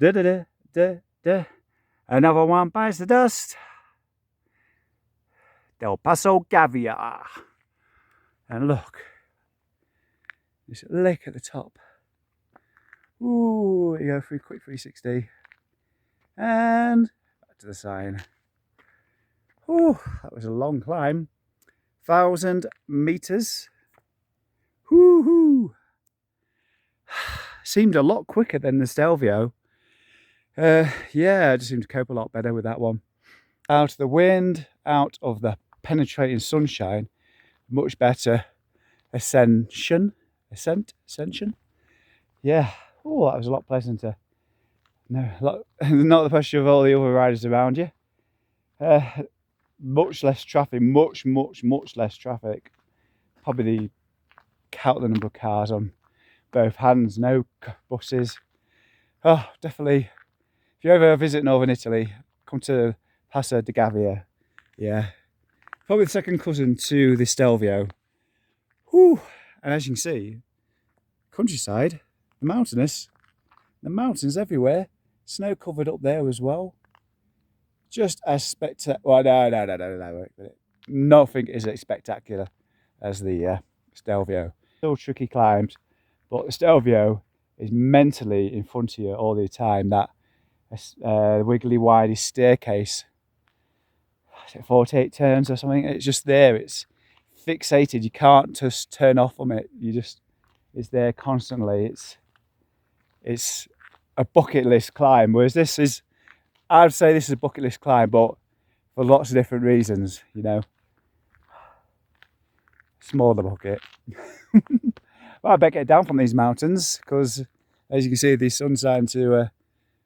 Da da da da da. Another one bites the dust. Del Paso Caviar. And look, this lake at the top. Ooh, you go through quick 360. And back to the sign. Ooh, that was a long climb. 1,000 meters. Woohoo! Seemed a lot quicker than the Stelvio. Yeah, I just seemed to cope a lot better with that one. Out of the wind, out of the penetrating sunshine, much better ascension. Yeah, oh, that was a lot pleasanter. No, not the pressure of all the other riders around you. Much less traffic, much less traffic. Probably count the number of cars on both hands, no buses. Oh, definitely. If you ever visit Northern Italy, come to Passo di Gavia. Yeah, probably the second cousin to the Stelvio. Whew. And as you can see, countryside, the mountainous, the mountains everywhere, snow covered up there as well. Just as spectacular. Well, no. Nothing is as spectacular as the Stelvio. Still tricky climbs, but the Stelvio is mentally in front of you all the time. That wiggly windy staircase, 48 turns or something. It's just there. It's fixated. You can't just turn off from it. It's there constantly. It's a bucket list climb. Whereas this is, I'd say this is a bucket list climb, but for lots of different reasons. You know, smaller bucket. Well, I better get down from these mountains because, as you can see, the sun's starting to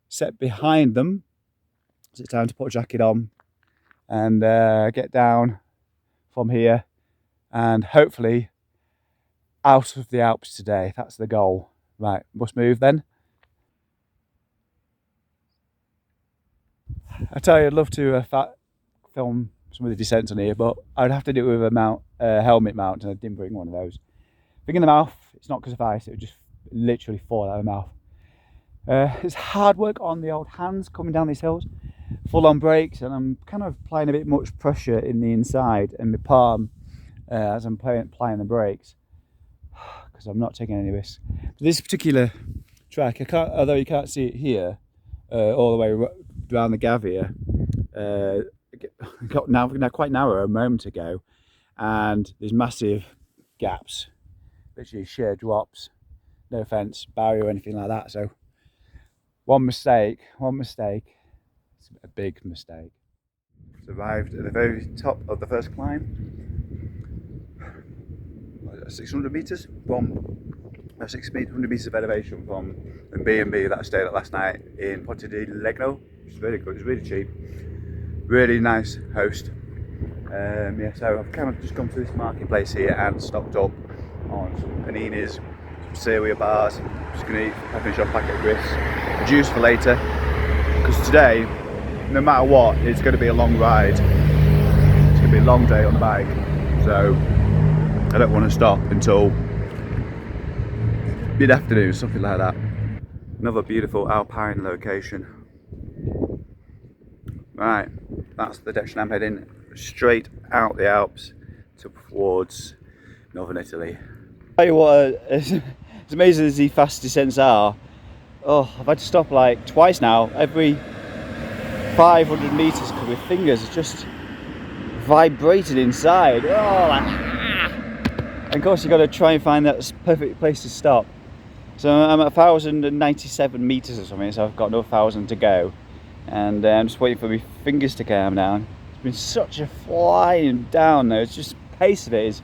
set behind them. So it's time to put a jacket on and get down from here and hopefully out of the Alps today. That's the goal. Right, must move then. I tell you, I'd love to film some of the descents on here, but I'd have to do it with a helmet mount, and I didn't bring one of those. Thing in the mouth, it's not because of ice, it would just literally fall out of the mouth. It's hard work on the old hands coming down these hills, full on brakes, and I'm kind of applying a bit much pressure in the inside and my palm as I'm applying the brakes, because I'm not taking any risks. But this particular track, although you can't see it here, all the way around the Gavia, got now quite narrow a moment ago, and there's massive gaps, literally sheer drops. No offence, barrier or anything like that. So one mistake, it's a big mistake. Arrived at the very top of the first climb. 600 meters from 600 meters of elevation from the B&B that I stayed at last night in Montenegro, which is really good. It's really cheap, really nice host. Yeah, so I've kind of just gone through this marketplace here and stocked up on some paninis, some cereal bars. Just gonna eat, finish off a packet of crisps, juice for later, because today, no matter what, it's going to be a long ride. It's going to be a long day on the bike, so I don't want to stop until mid-afternoon, something like that. Another beautiful alpine location. Right, that's the direction I'm heading, straight out the Alps towards Northern Italy. Tell you what, it's amazing as the fast descents are. Oh, I've had to stop like twice now. Every 500 meters, because my fingers just vibrated inside. Oh, like, and of course you've got to try and find that perfect place to stop. So I'm at 1,097 meters or something, so I've got another 1,000 to go, and I'm just waiting for my fingers to calm down. It's been such a flying down though. It's just the pace of it is,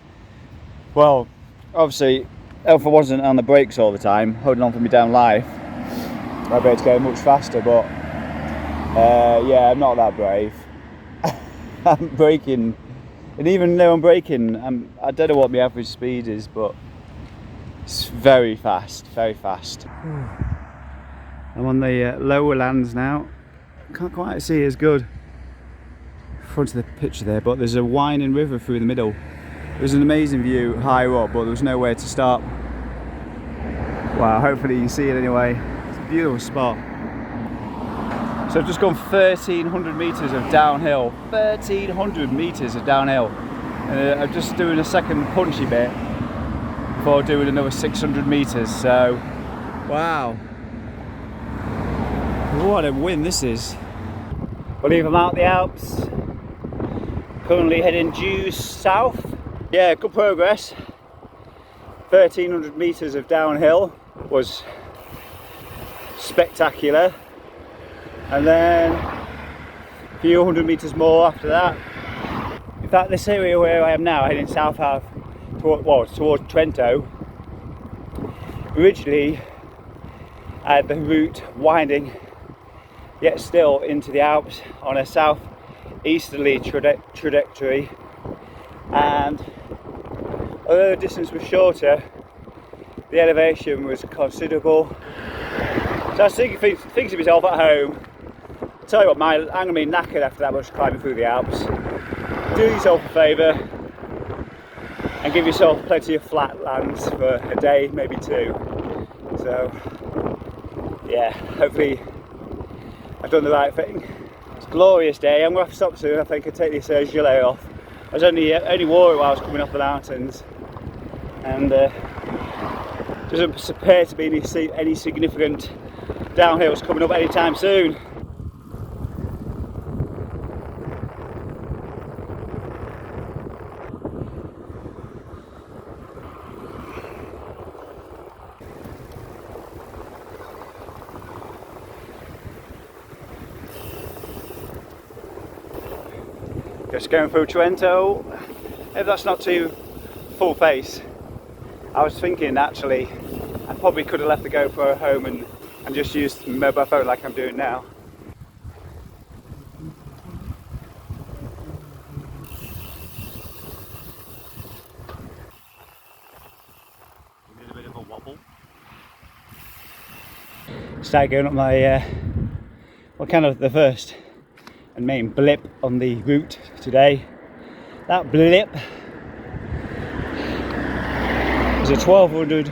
well, obviously if I wasn't on the brakes all the time, holding on for me down life, I'd be able to go much faster, but yeah, I'm not that brave. I'm braking, and even though I'm braking, I don't know what my average speed is, but it's very fast, very fast. I'm on the lower lands now. Can't quite see as good front of the picture there, but there's a winding river through the middle. There's an amazing view higher up, but there was nowhere to stop. Well, hopefully you can see it anyway. It's a beautiful spot. So I've just gone 1,300 metres of downhill. 1,300 metres of downhill. And I'm just doing a second punchy bit before doing another 600 metres. So, wow. What a win this is. Believe I'm out the Alps. Currently heading due south. Yeah, good progress. 1,300 metres of downhill was spectacular. And then a few hundred metres more after that. In fact, this area where I am now, heading south towards Trento, originally I had the route winding yet still into the Alps on a south-easterly trajectory, and although the distance was shorter, the elevation was considerable. So I was thinking to myself at home, I'll tell you what, I'm going to be knackered after that much climbing through the Alps. Do yourself a favour and give yourself plenty of flat lands for a day, maybe two. So yeah, hopefully I've done the right thing. It's a glorious day. I'm going to have to stop soon. I think I'll take this gilet off. I was only wore it while I was coming off the mountains, and doesn't appear to be any significant downhills coming up anytime soon. Just going through Trento. If that's not too full face. I was thinking actually I probably could have left the GoPro at home and just used the mobile phone like I'm doing now. Did a bit of a wobble. Started going up my well, kind of the first and main blip on the route today. That blip is a 1,200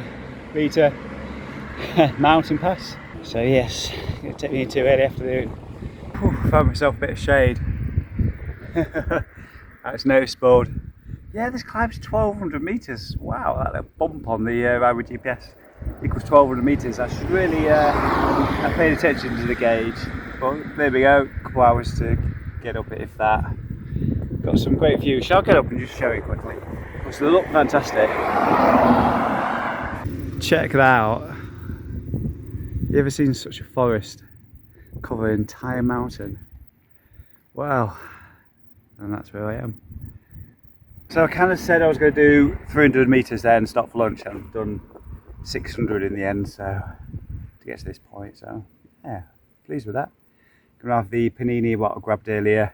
metre mountain pass. So yes, it's going to take me into early afternoon. Whew, found myself a bit of shade. That's noticeable. Yeah, this climb's 1,200 metres. Wow, that little bump on the Railway GPS equals 1,200 metres. I should really have paid attention to the gauge. But there we go, a couple hours to get up it if that. Got some great views. Shall I get up and just show it quickly? Because they look fantastic. Check that out. You ever seen such a forest cover an entire mountain? Wow. And that's where I am. So I kind of said I was going to do 300 metres there and stop for lunch, and I've done 600 in the end, so to get to this point, so yeah, pleased with that. Gonna have the panini what I grabbed earlier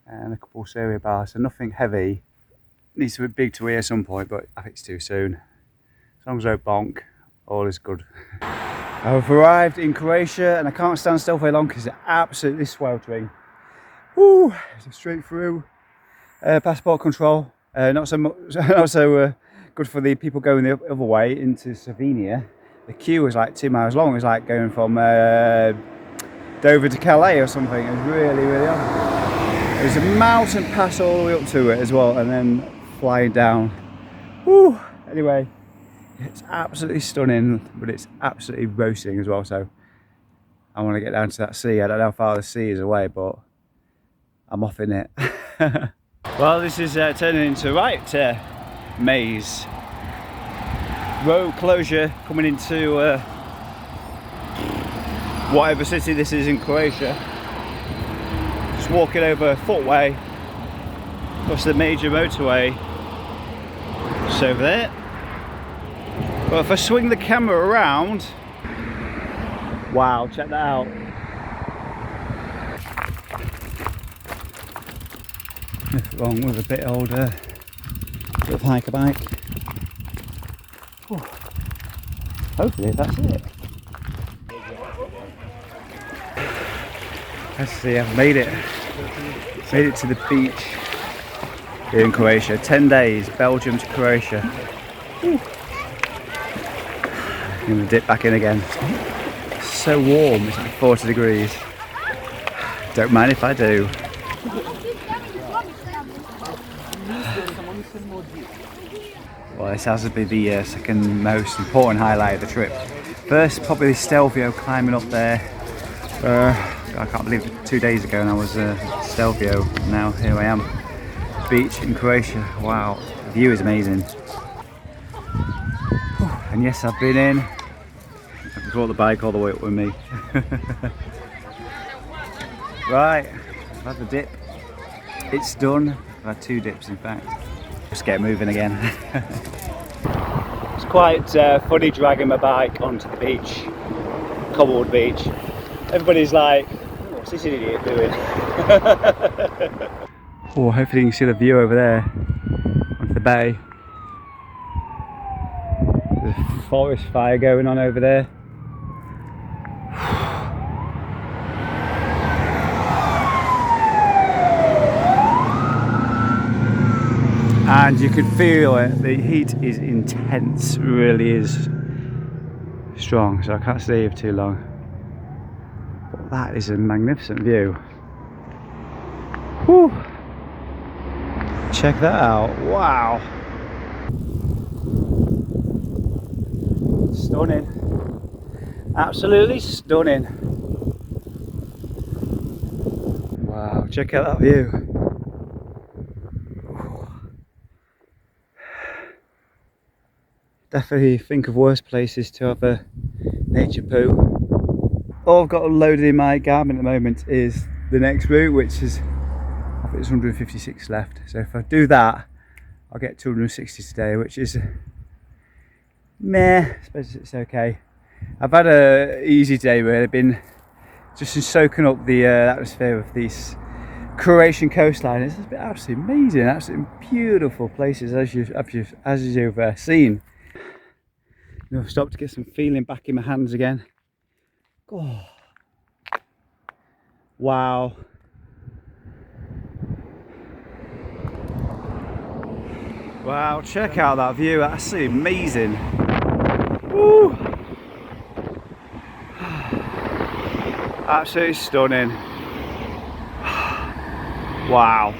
and a couple of cereal bars, so nothing heavy. Needs to be big to eat at some point, but I think it's too soon. As long as I don't bonk, all is good. I've arrived in Croatia and I can't stand still very long because it's absolutely sweltering. Woo! It's straight through. Passport control, not so good for the people going the other way into Slovenia. The queue was like 2 miles long. It was like going from Dover to Calais or something. It was really, really hard. There's a mountain pass all the way up to it as well, and then flying down. Woo! Anyway, it's absolutely stunning, but it's absolutely roasting as well. So I want to get down to that sea. I don't know how far the sea is away, but I'm off in it. Well, this is turning into a right maze. Road closure coming into whatever city this is in Croatia. Just walking over a footway across the major motorway. It's over there. But if I swing the camera around, wow, check that out. Nothing wrong with a bit older sort of hiker bike. Whew. Hopefully that's it. Let's see, I've made it. Made it to the beach here in Croatia. 10 days, Belgium to Croatia. Whew. I'm gonna dip back in again. It's so warm, it's like 40 degrees. Don't mind if I do. Well, this has to be the second most important highlight of the trip. First, probably the Stelvio, climbing up there. I can't believe it, 2 days ago and I was Stelvio. Now here I am, beach in Croatia. Wow, the view is amazing. And yes, I've been in. I've brought the bike all the way up with me. Right, I've had the dip. It's done. I've had 2 dips in fact. Just get moving again. It's quite funny dragging my bike onto the beach, cobbled beach. Everybody's like, what's this idiot doing? Oh, hopefully you can see the view over there onto the bay. There's a forest fire going on over there. And you can feel it, the heat is intense, really is strong, so I can't stay here for too long. But that is a magnificent view. Whew. Check that out, wow. Stunning, absolutely stunning. Wow, check out that view. Definitely think of worse places to have a nature poo. All I've got loaded in my Garmin at the moment is the next route, which is, I think it's 156 left. So if I do that, I'll get 260 today, which is meh, I suppose it's okay. I've had a easy day really, been just soaking up the atmosphere of these Croatian coastline. It's been absolutely amazing, absolutely beautiful places as you've seen. I've stopped to get some feeling back in my hands again. Oh. Wow. Wow, check out that view, absolutely amazing. Woo. Absolutely stunning. Wow.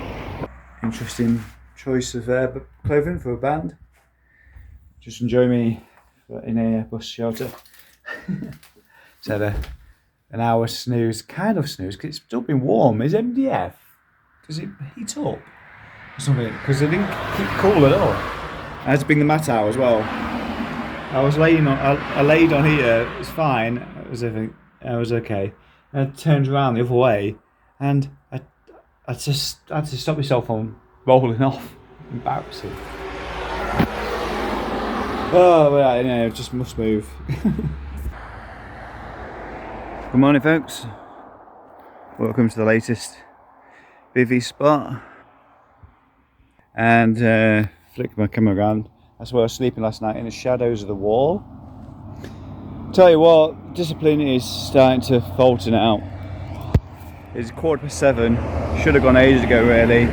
Interesting choice of clothing for a band. Just enjoy me in a bus shelter. Just had an hour snooze, kind of snooze, because it's still been warm. Is MDF? Does it heat up or something? Because it didn't keep cool at all. I had to bring the mat out as well. I was laying on, I laid on here. It's fine. It was everything. I was okay. And I turned around the other way, and I had to stop myself from rolling off. Embarrassing. Oh, well, you know, just must move. Good morning, folks. Welcome to the latest bivvy spot. And flick my camera around. That's where I was sleeping last night, in the shadows of the wall. Tell you what, discipline is starting to falter now. It's 7:15. Should have gone ages ago, really.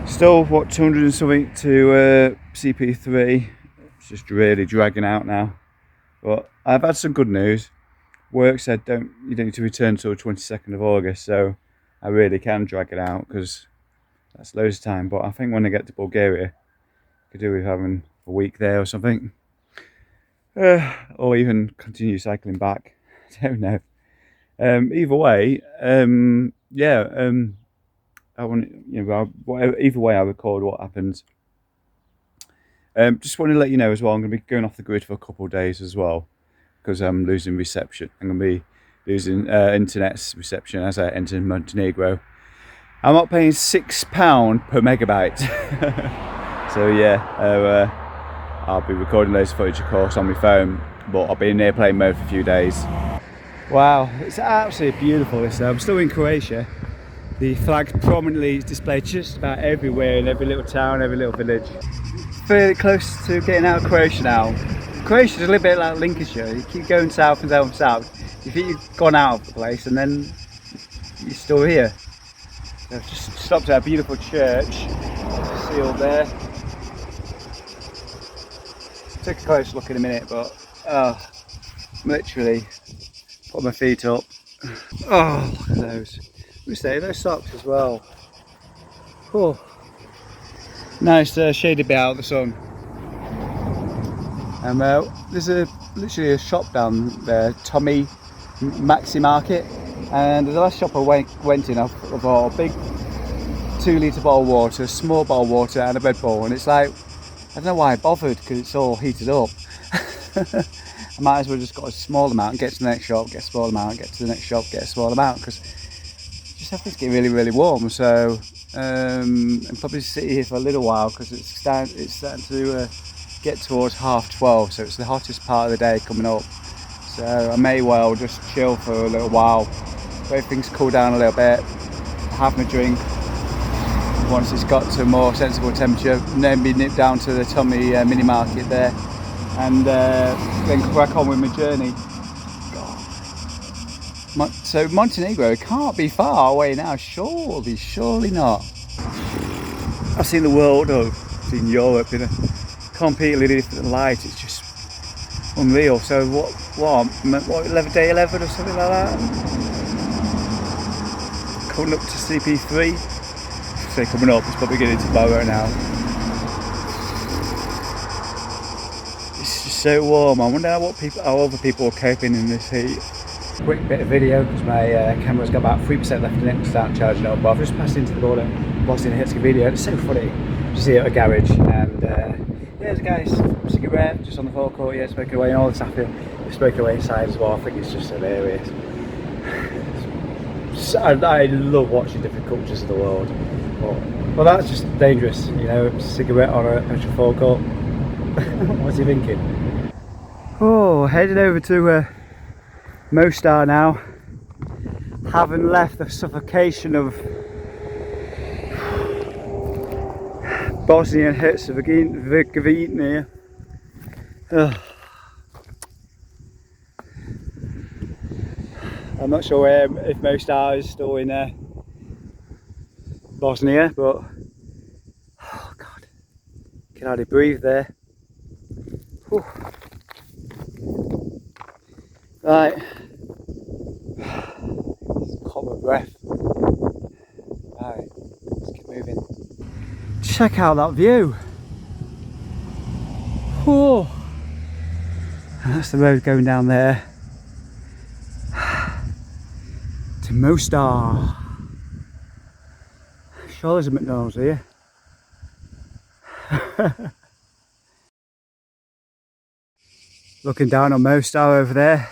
Still, what, 200 and something to CP3. It's just really dragging out now. But I've had some good news. Work said you don't need to return until the 22nd of August, so I really can drag it out because that's loads of time. But I think when I get to Bulgaria, I could do with having a week there or something. Or even continue cycling back. I don't know. Either way, I want, you know, either way I record what happens. Just want to let you know as well, I'm going to be going off the grid for a couple of days as well, because I'm losing reception. I'm going to be losing internet reception as I enter Montenegro. I'm not paying £6 per megabyte. So yeah, I'll be recording those footage of course on my phone, but I'll be in airplane mode for a few days. Wow, it's absolutely beautiful this day. I'm still in Croatia. The flag prominently is displayed just about everywhere, in every little town, every little village. Fairly close to getting out of Croatia now. Croatia's a little bit like Lincolnshire. You keep going south and south and south. You think you've gone out of the place and then you're still here. So I've just stopped at a beautiful church. See all there. Take a close look in a minute, but literally put my feet up. Oh, look at those. We say those socks as well. Oh, nice shaded bit out of the sun. And there's literally a shop down there, Tommy Maxi Market, and the last shop I went in, I bought a big 2 litre bottle of water, a small bottle of water and a Red Bull, and it's like, I don't know why I bothered because it's all heated up. I might as well just got a small amount and get to the next shop, get a small amount, get to the next shop, get a small amount, because just everything's getting really, really warm. So and probably sit here for a little while because it's starting to get towards 12:30, so it's the hottest part of the day coming up. So I may well just chill for a little while, wait things cool down a little bit, have my drink. Once it's got to a more sensible temperature, then be nipped down to the Tommy mini market there, and then crack on with my journey. So Montenegro can't be far away now, surely not. I've seen the world, I've seen Europe in a completely different light. It's just unreal. So what 11 day 11 or something like that, coming up to CP3. Say coming up, it's probably getting to Burgas now. It's just so warm. I wonder how other people are coping in this heat. Quick bit of video because my camera's got about 3% left in it to start charging up, but I've just passed into the border, Bosnia-Herzegovina. It's so funny, just here at a garage, and yeah, there's a guy's cigarette just on the forecourt, yeah, smoking away, and all the staff here smoking away inside as well. I think it's just hilarious. I love watching different cultures of the world. Well, that's just dangerous, you know, cigarette on a petrol forecourt. What's he thinking? Oh, heading over to Mostar now, having left the suffocation of Bosnia and Herzegovina. I'm not sure if Mostar is still in Bosnia, but oh god, can hardly breathe there. Whew. Right, caught my breath. Right, let's keep moving. Check out that view. Oh, that's the road going down there to Mostar. Sure there's a McDonald's here. Looking down on Mostar over there.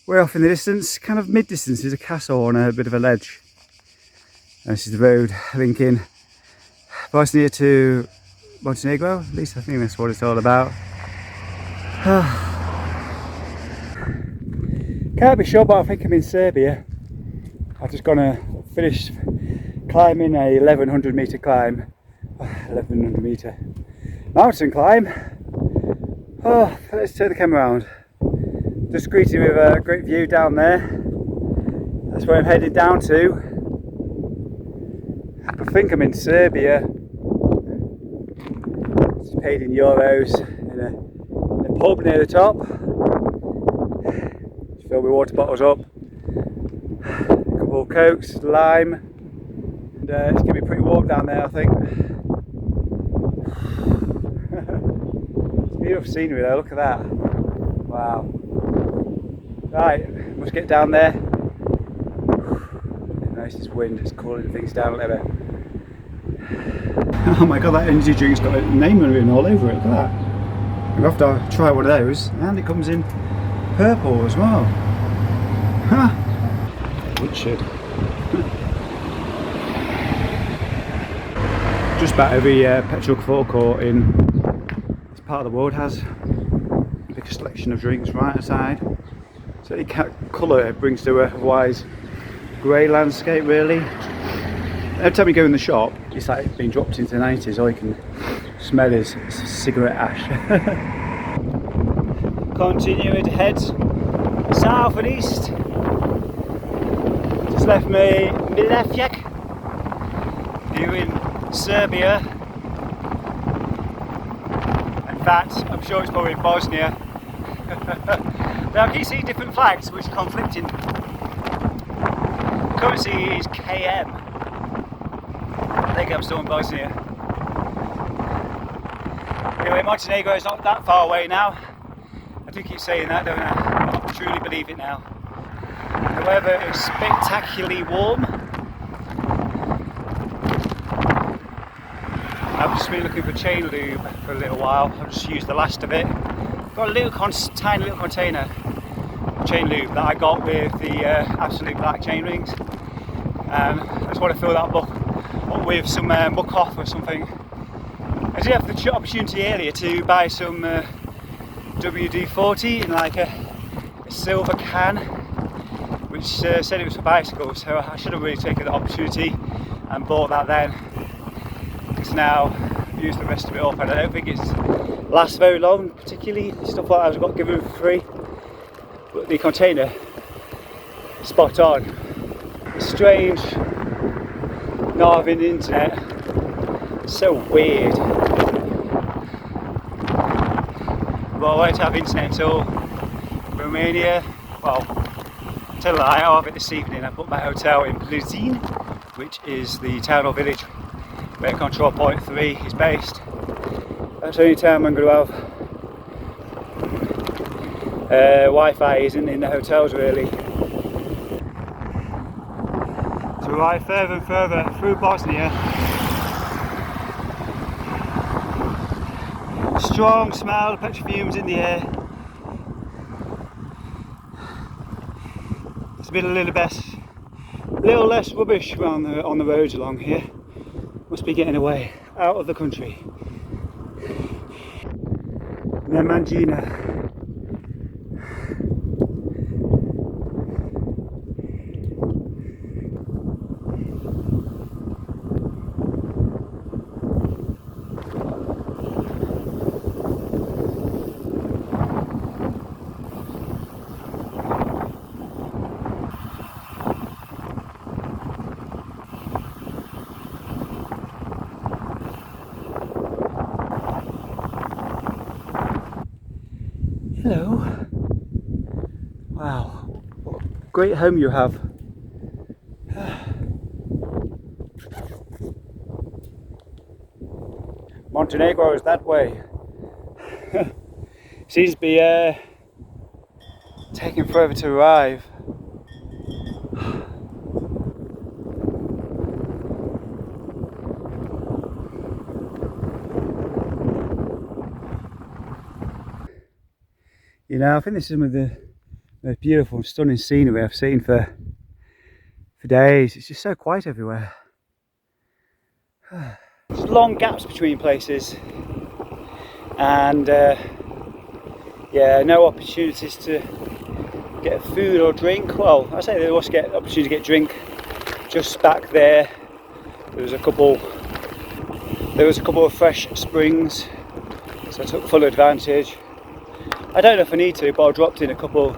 Way off in the distance, kind of mid-distance, is a castle on a bit of a ledge. And this is the road linking Bosnia to Montenegro, at least I think that's what it's all about. Can't be sure, but I think I'm in Serbia. I've just gonna finish climbing a 1100 metre climb, 1100 metre mountain climb. Oh, let's turn the camera around. Just greeted with a great view down there. That's where I'm headed down to. I think I'm in Serbia. It's paid in euros in a pub near the top. Just fill my water bottles up. A couple of cokes, lime. And it's going to be pretty warm down there, I think. It's beautiful scenery though, look at that. Wow. Right, must get down there. Nice, this wind is cooling things down a little bit. Oh my god, that energy drink's got a name written all over it, look at that. We'll have to try one of those, and it comes in purple as well. Huh. Richard. Just about every petrol forecourt in this part of the world has a big selection of drinks right aside. So any colour it brings to a otherwise grey landscape really. Every time you go in the shop, it's like being dropped into the 90s. All you can smell is cigarette ash. Continue to head south and east. Just left me Milevjak here in Serbia. In fact, I'm sure it's probably in Bosnia. Now, can you see different flags which are conflicting currency is KM. I think I'm still in Bosnia. Anyway, Montenegro is not that far away now. I do keep saying that, don't I? I truly believe it now. The weather is spectacularly warm. I've just been looking for chain lube for a little while. I've just used the last of it. Got a little tiny little container of chain lube that I got with the absolute black chain rings. I just want to fill that up with some muck off or something. I did have the opportunity earlier to buy some WD-40 in like a silver can, which said it was for bicycles, so I should have really taken the opportunity and bought that then. Because now I've used the rest of it up and I don't think it lasts very long, particularly stuff like that I got given for free. But the container, spot on. It's strange not having the internet, it's so weird. Well, I won't have internet until Romania, well, tell a lie, I'll have it this evening. I booked my hotel in Pristine, which is the town or village where Control Point 3 is based. That's the only time I'm going to have Wi-Fi isn't in the hotels really. To arrive further and further through Bosnia, strong smell of petrol fumes in the air. It's been a little less rubbish around on the roads along here. Must be getting away out of the country. Nemangina. Hello. Wow, what a great home you have. Montenegro is that way. Seems to be taking forever to arrive. You know, I think this is some of the most beautiful and stunning scenery I've seen for days. It's just so quiet everywhere. There's long gaps between places and yeah, no opportunities to get food or drink. Well, I say there was get opportunity to get drink just back there. There was a couple of fresh springs, so I took full advantage. I don't know if I need to, but I dropped in a couple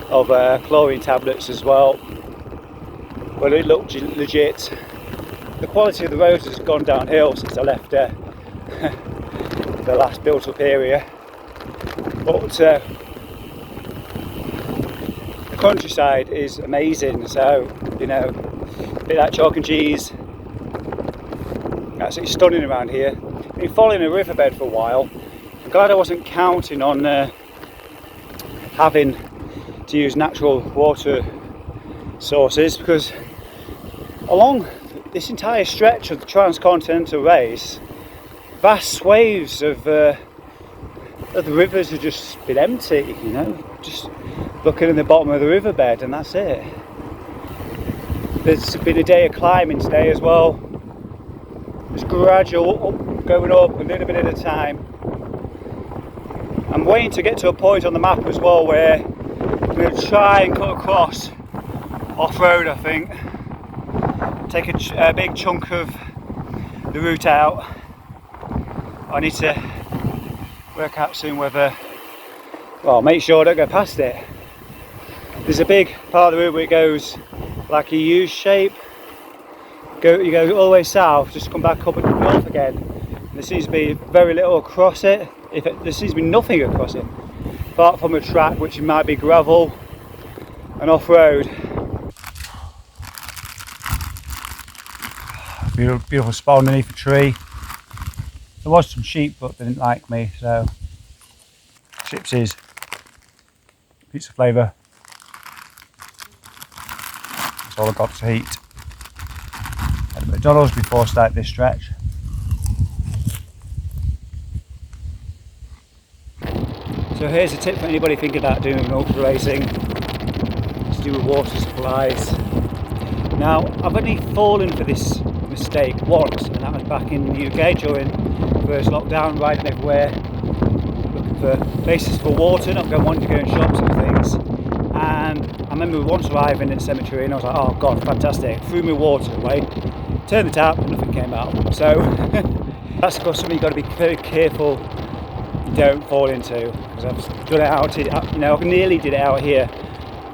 of chlorine tablets as well. Well, it looked legit. The quality of the roads has gone downhill since I left the last built up area. But the countryside is amazing, so, you know, a bit like chalk and cheese. Absolutely stunning around here. I've been following a riverbed for a while. I'm glad I wasn't counting on having to use natural water sources, because along this entire stretch of the Transcontinental Race, vast swathes of the rivers have just been empty, you know, just looking at the bottom of the riverbed and that's it. There's been a day of climbing today as well. It's gradual, going up a little bit at a time. I'm waiting to get to a point on the map as well where I'm going to try and cut across off-road, I think. Take a big chunk of the route out. I need to work out soon whether, well, make sure I don't go past it. There's a big part of the route where it goes like a U shape. You go all the way south, just come back up and north again. And there seems to be very little across it. There seems to be nothing across it, apart from a track which might be gravel and off-road. Beautiful spot underneath a tree. There was some sheep, but they didn't like me, so chipsies, pizza flavour. That's all I got to eat. Had a McDonald's before starting this stretch. So here's a tip for anybody thinking about doing ultra racing. To do with water supplies. Now, I've only fallen for this mistake once, and that was back in the UK during the first lockdown, riding everywhere, looking for places for water, not wanting to go in shops and things. And I remember once arriving at the cemetery and I was like, oh god, fantastic, threw my water away, turned the tap and nothing came out. So that's of course something you've got to be very careful you don't fall into, because I've done it out, you know, I nearly did it out here.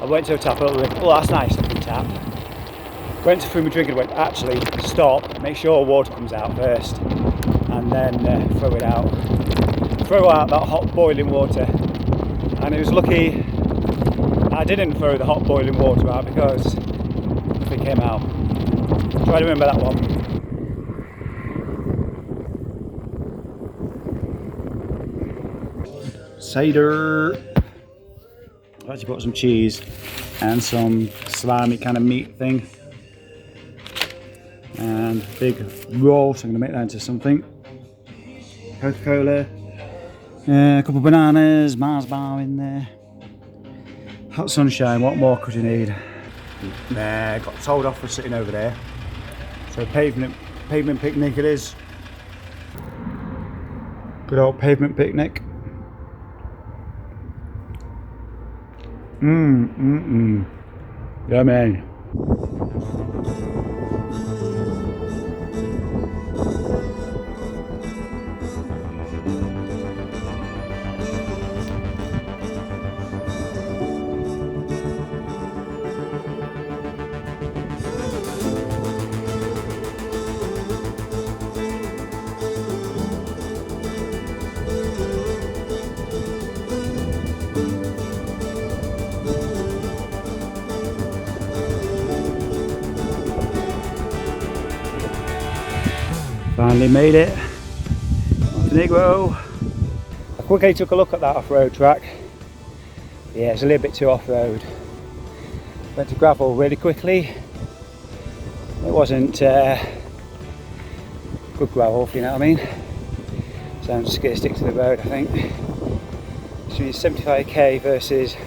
I went to a tap, oh that's nice, looking tap. Went to through my drink and went, actually stop, make sure water comes out first, and then throw it out. Throw out that hot boiling water. And it was lucky I didn't throw the hot boiling water out, because nothing came out. Try to remember that one. Cider. I've actually got some cheese and some salami kind of meat thing. And big roll, so I'm going to make that into something. Coca-Cola, a couple of bananas, Mars bar in there. Hot sunshine, what more could you need? There, got told off for sitting over there. So pavement picnic it is. Good old pavement picnic. Yummy. Finally made it, Montenegro. I quickly took a look at that off-road track. Yeah, it's a little bit too off-road. Went to gravel really quickly. It wasn't good gravel, if you know what I mean. So I'm just going to stick to the road, I think. It's 75k versus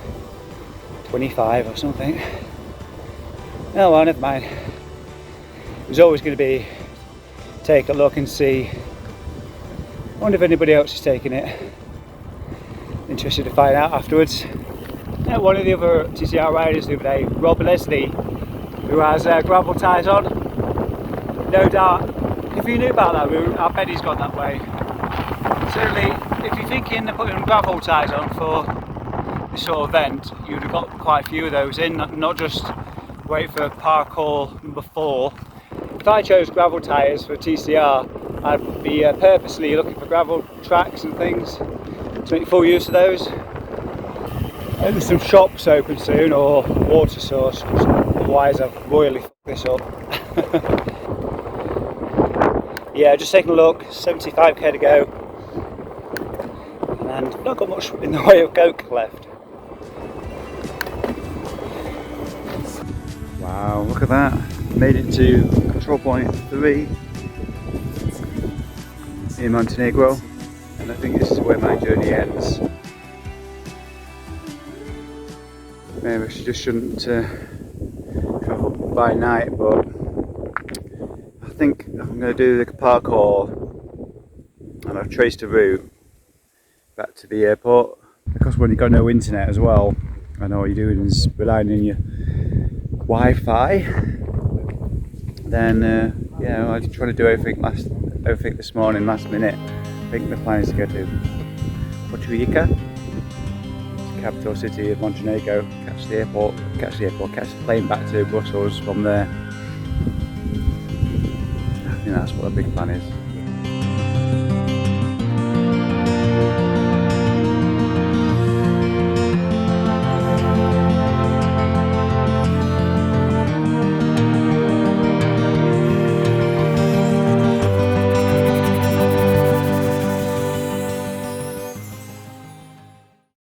25 or something. Oh well, never mind. It was always going to be take a look and see. I wonder if anybody else is taking it. Interested to find out afterwards. One of the other TCR riders the other day, Rob Leslie, who has gravel tyres on. No doubt, if you knew about that route, I bet he's gone that way. Certainly, if you're thinking of putting gravel tyres on for this sort of event, you would have got quite a few of those in, not just wait for parkour number 4. If I chose gravel tyres for TCR, I'd be purposely looking for gravel tracks and things to make full use of those. And there's some shops open soon, or water source, otherwise I've royally fucked this up. Yeah, just taking a look, 75k to go, and not got much in the way of coke left. Wow, look at that. Made it to control point 3 in Montenegro, and I think this is where my journey ends. Maybe I shouldn't travel by night, but I think I'm going to do the parkour and I've traced a route back to the airport, because when you've got no internet as well, I know what you're doing is relying on your Wi-Fi. Then yeah, I was trying to do everything this morning last minute. I think the plan is to go to Podgorica, capital city of Montenegro, catch the plane back to Brussels from there. I think that's what the big plan is.